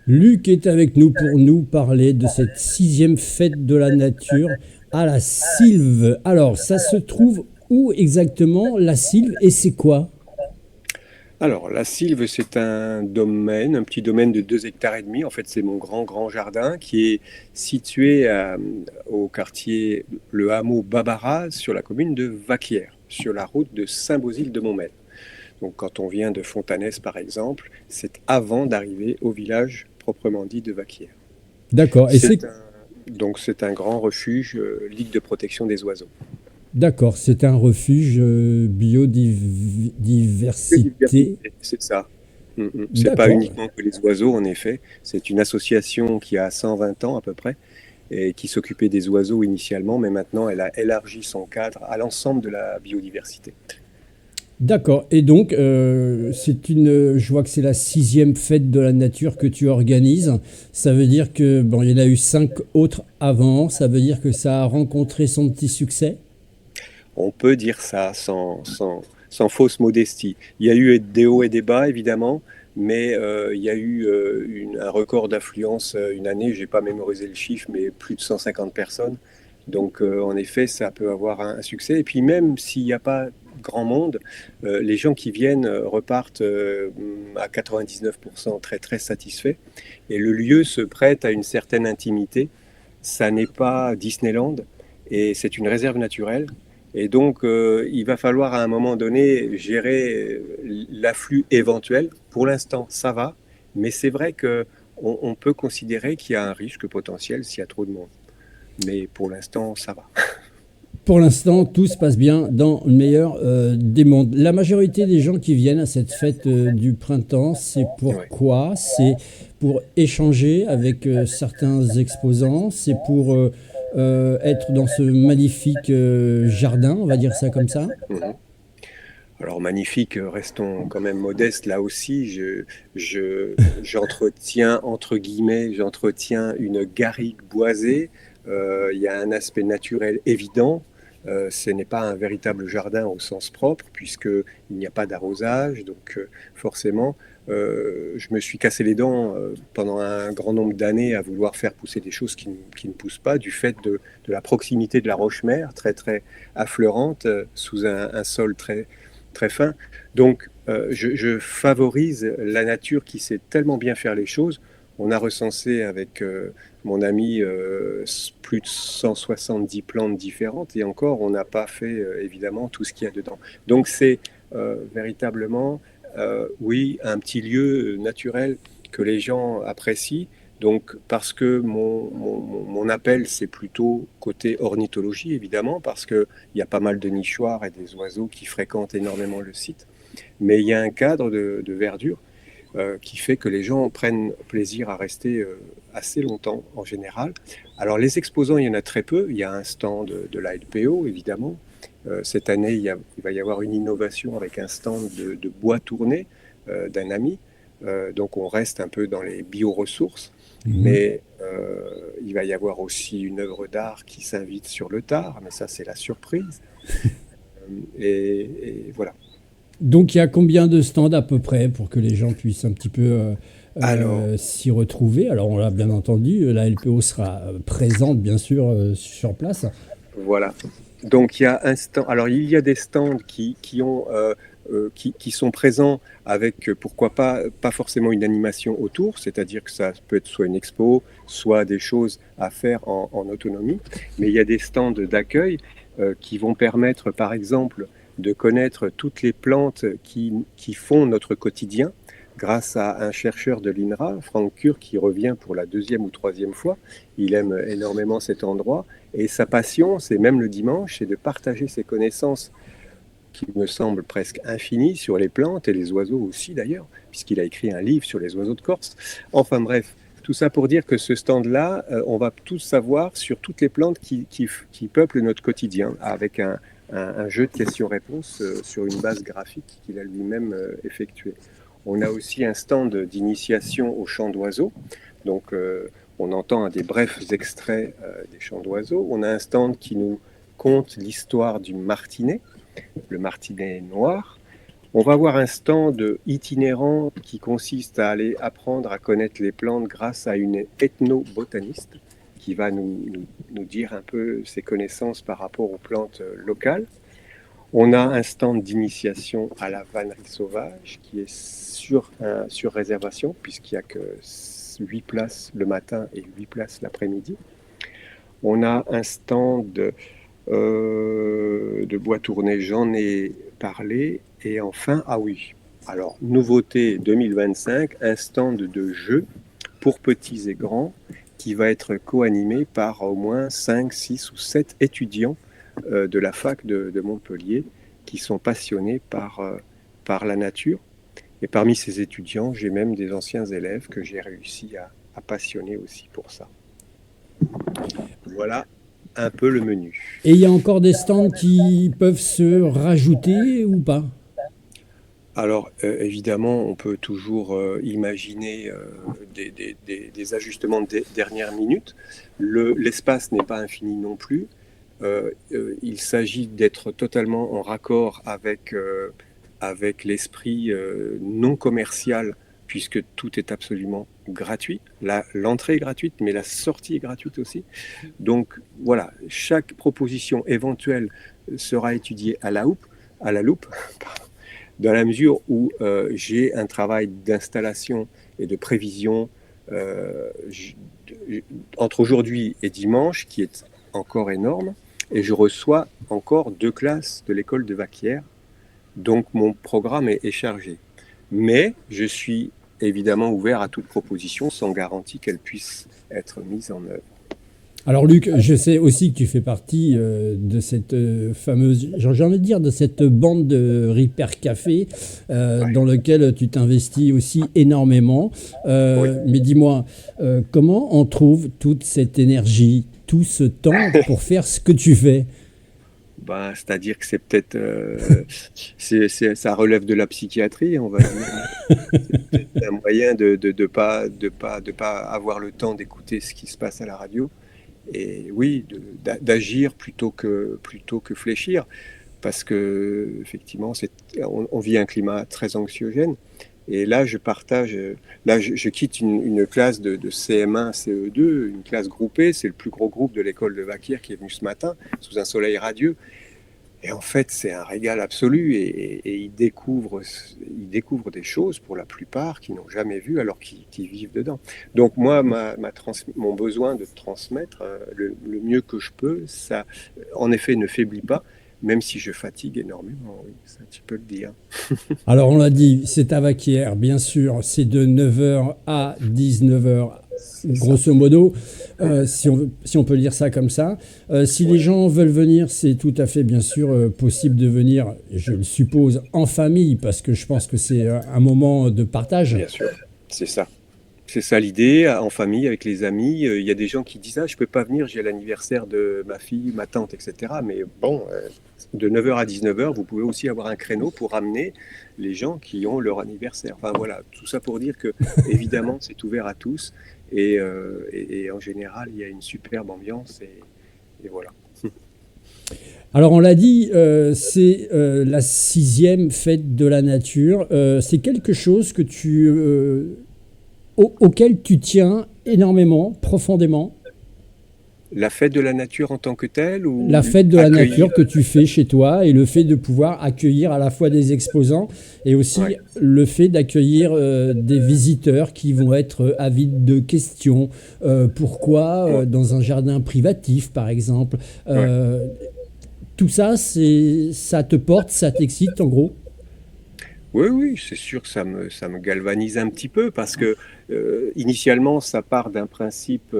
Luc est avec nous pour nous parler de cette sixième fête de la nature à la Sylve. Alors, ça se trouve où exactement la Sylve et c'est quoi? Alors, la Sylve, c'est un domaine, un petit domaine de 2 hectares et demi. En fait, c'est mon grand jardin qui est situé au quartier, le hameau Babara, sur la commune de Vacquières, sur la route de Saint-Beauzile-de-Montmel. Donc, quand on vient de Fontanès, par exemple, c'est avant d'arriver au village proprement dit de Vacquières. D'accord, et c'est C'est un grand refuge, ligue de protection des oiseaux. d'accord, c'est un refuge biodiversité. Biodiversité, c'est ça. C'est pas D'accord. uniquement que les oiseaux, en effet. C'est une association qui a 120 ans à peu près et qui s'occupait des oiseaux initialement, mais maintenant elle a élargi son cadre à l'ensemble de la biodiversité. D'accord. Et donc, je vois que c'est la sixième fête de la nature que tu organises. Ça veut dire que, bon, il y en a eu cinq autres avant. Ça veut dire que ça a rencontré son petit succès. On peut dire ça sans fausse modestie. Il y a eu des hauts et des bas, évidemment, mais il y a eu un record d'affluence une année, je n'ai pas mémorisé le chiffre, mais plus de 150 personnes. Donc, en effet, ça peut avoir un succès. Et puis, même s'il n'y a pas grand monde, les gens qui viennent repartent à 99% très satisfaits. Et le lieu se prête à une certaine intimité. Ça n'est pas Disneyland et c'est une réserve naturelle. Et donc, il va falloir à un moment donné gérer l'afflux éventuel. Pour l'instant, ça va, mais c'est vrai qu'on peut considérer qu'il y a un risque potentiel s'il y a trop de monde. Mais pour l'instant, ça va. Pour l'instant, tout se passe bien dans le meilleur des mondes. La majorité des gens qui viennent à cette fête du printemps, c'est Ouais. pourquoi? C'est pour échanger avec certains exposants, c'est pour être dans ce magnifique jardin, on va dire ça comme ça. Mhm. Alors magnifique, restons quand même modestes. Là aussi, j'entretiens, entre guillemets, j'entretiens une garrigue boisée. Il y a un aspect naturel évident. Ce n'est pas un véritable jardin au sens propre, puisqu'il n'y a pas d'arrosage. Donc forcément, je me suis cassé les dents pendant un grand nombre d'années à vouloir faire pousser des choses qui ne poussent pas, du fait de la proximité de la roche-mère, très affleurante, sous un sol très fin. Donc, je favorise la nature qui sait tellement bien faire les choses. On a recensé avec mon ami plus de 170 plantes différentes et encore, on n'a pas fait évidemment tout ce qu'il y a dedans. Donc, c'est véritablement, oui, un petit lieu naturel que les gens apprécient. Donc, parce que mon appel, c'est plutôt côté ornithologie, évidemment, parce qu'il y a pas mal de nichoirs et des oiseaux qui fréquentent énormément le site. Mais il y a un cadre de verdure qui fait que les gens prennent plaisir à rester assez longtemps en général. Alors, les exposants, il y en a très peu. Il y a un stand de la LPO, évidemment. Cette année, il va y avoir une innovation avec un stand de bois tourné d'un ami. Donc, on reste un peu dans les bioressources. Mhm. Mais il va y avoir aussi une œuvre d'art qui s'invite sur le tard, mais ça c'est la surprise. Et voilà. Donc il y a combien de stands à peu près pour que les gens puissent un petit peu Alors, s'y retrouver? Alors on l'a bien entendu, la LPO sera présente bien sûr sur place. voilà. Donc il y a un stand. Alors il y a des stands qui sont présents avec pourquoi pas forcément une animation autour, c'est-à-dire que ça peut être soit une expo, soit des choses à faire en autonomie. Mais il y a des stands d'accueil qui vont permettre, par exemple, de connaître toutes les plantes qui font notre quotidien. Grâce à un chercheur de l'INRA, Franck Cure, qui revient pour la deuxième ou troisième fois. Il aime énormément cet endroit. Et sa passion, c'est même le dimanche, c'est de partager ses connaissances qui me semblent presque infinies sur les plantes et les oiseaux aussi d'ailleurs, puisqu'il a écrit un livre sur les oiseaux de Corse. Enfin bref, tout ça pour dire que ce stand-là, on va tous savoir sur toutes les plantes qui peuplent notre quotidien, avec un jeu de questions-réponses sur une base graphique qu'il a lui-même effectué. On a aussi un stand d'initiation au chant d'oiseaux. Donc, on entend des brefs extraits des chants d'oiseaux. On a un stand qui nous conte l'histoire du martinet, le martinet noir. On va avoir un stand itinérant qui consiste à aller apprendre à connaître les plantes grâce à une ethnobotaniste qui va nous dire un peu ses connaissances par rapport aux plantes locales. On a un stand d'initiation à la vannerie sauvage qui est sur réservation, puisqu'il n'y a que 8 places le matin et 8 places l'après-midi. On a un stand de bois tourné, j'en ai parlé. Et enfin, ah oui, alors nouveauté 2025, un stand de jeux pour petits et grands qui va être co-animé par au moins 5, 6 ou 7 étudiants de la fac de Montpellier qui sont passionnés par la nature. Et parmi ces étudiants, j'ai même des anciens élèves que j'ai réussi à passionner aussi pour ça. Voilà un peu le menu. Et il y a encore des stands qui peuvent se rajouter ou pas? Alors, évidemment, on peut toujours imaginer des ajustements de dernière minute. L'espace n'est pas infini non plus. Il s'agit d'être totalement en raccord avec l'esprit non commercial, puisque tout est absolument gratuit. L'entrée est gratuite, mais la sortie est gratuite aussi. Donc voilà, chaque proposition éventuelle sera étudiée à la loupe, dans la mesure où j'ai un travail d'installation et de prévision entre aujourd'hui et dimanche qui est encore énorme, et je reçois encore 2 classes de l'école de Vaquières, donc mon programme est chargé. Mais je suis évidemment ouvert à toute proposition sans garantie qu'elle puisse être mise en œuvre. Alors Luc, je sais aussi que tu fais partie de cette fameuse, j'ai envie de dire, de cette bande de Ripper Café Ouais. dans lequel tu t'investis aussi énormément. Oui. Mais dis-moi, comment on trouve toute cette énergie, tout ce temps pour faire ce que tu fais? Ben, c'est-à-dire que c'est peut-être, ça relève de la psychiatrie, on va dire. C'est peut-être un moyen de pas avoir le temps d'écouter ce qui se passe à la radio. Et oui, d'agir plutôt que fléchir, parce que effectivement, on vit un climat très anxiogène. Et là, je quitte une classe de CM1, CE2, une classe groupée. C'est le plus gros groupe de l'école de Vaquières qui est venu ce matin, sous un soleil radieux. Et en fait, c'est un régal absolu. Et ils découvrent des choses, pour la plupart, qu'ils n'ont jamais vues, alors qu'ils vivent dedans. Donc moi, mon besoin de transmettre le mieux que je peux, ça, en effet, ne faiblit pas, même si je fatigue énormément, oui, ça tu peux le dire. Alors on l'a dit, c'est à Vaquières, bien sûr, c'est de 9 h à 19 h, C'est ça. grosso modo, si on peut dire ça comme ça. Si les Ouais, gens veulent venir, c'est tout à fait bien sûr possible de venir, je le suppose, en famille, parce que je pense que c'est un moment de partage. bien sûr, c'est ça. C'est ça l'idée, en famille, avec les amis. Il y a des gens qui disent: ah, je peux pas venir, j'ai l'anniversaire de ma fille, ma tante, etc. Mais bon, de 9 h à 19 h, vous pouvez aussi avoir un créneau pour amener les gens qui ont leur anniversaire. Enfin voilà, tout ça pour dire que, évidemment, c'est ouvert à tous. Et en général, il y a une superbe ambiance. Et voilà. Alors on l'a dit, c'est la 6e fête de la nature. C'est quelque chose que auquel tu tiens énormément, profondément. La fête de la nature en tant que telle, ou La fête de la accueillir. nature que tu fais chez toi et le fait de pouvoir accueillir à la fois des exposants et aussi Ouais, le fait d'accueillir des visiteurs qui vont être avides de questions. Pourquoi ouais, dans un jardin privatif, par exemple? ouais. Euh, Tout ça, ça te porte, ça t'excite en gros. Oui, oui, c'est sûr que ça me galvanise un petit peu, parce que initialement, ça part d'un principe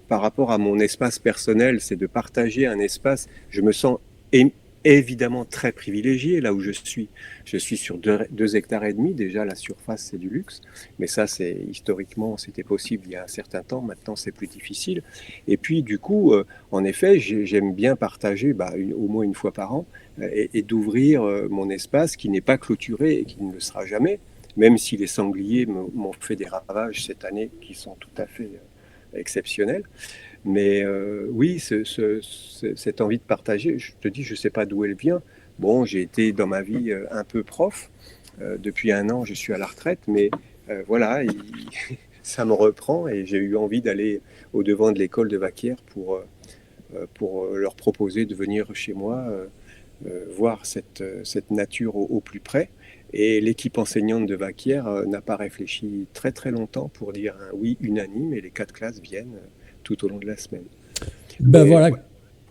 par rapport à mon espace personnel, c'est de partager un espace. Je me sens é- évidemment très privilégié là où je suis. Je suis sur 2 hectares et demi, déjà la surface c'est du luxe, mais ça c'est historiquement c'était possible il y a un certain temps, maintenant c'est plus difficile. Et puis du coup, en effet, j'aime bien partager au moins une fois par an et d'ouvrir mon espace qui n'est pas clôturé et qui ne le sera jamais, même si les sangliers m'ont fait des ravages cette année qui sont tout à fait exceptionnels. Mais oui, cette envie de partager, je te dis, je ne sais pas d'où elle vient. Bon, j'ai été dans ma vie un peu prof. Depuis 1 an, je suis à la retraite, mais voilà, ça me reprend et j'ai eu envie d'aller au-devant de l'école de Vaquières pour leur proposer de venir chez moi voir cette nature au plus près. Et l'équipe enseignante de Vaquières n'a pas réfléchi très très longtemps pour dire un oui unanime et les 4 classes viennent tout au long de la semaine. Ben Mais voilà,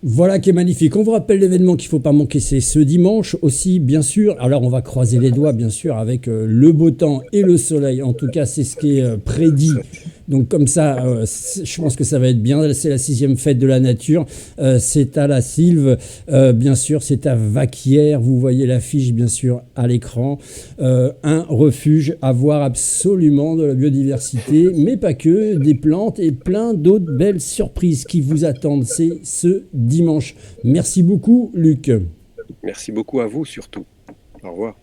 voilà qui est magnifique. On vous rappelle l'événement qu'il ne faut pas manquer, c'est ce dimanche aussi, bien sûr. Alors on va croiser les doigts, bien sûr, avec le beau temps et le soleil. En tout cas, c'est ce qui est prédit. Donc comme ça, je pense que ça va être bien. C'est la 6e fête de la nature. C'est à la Sylve, bien sûr, c'est à Vaquières. Vous voyez l'affiche, bien sûr, à l'écran. Un refuge à voir absolument de la biodiversité, mais pas que, des plantes et plein d'autres belles surprises qui vous attendent. C'est ce dimanche. Merci beaucoup, Luc. merci beaucoup à vous surtout. Au revoir.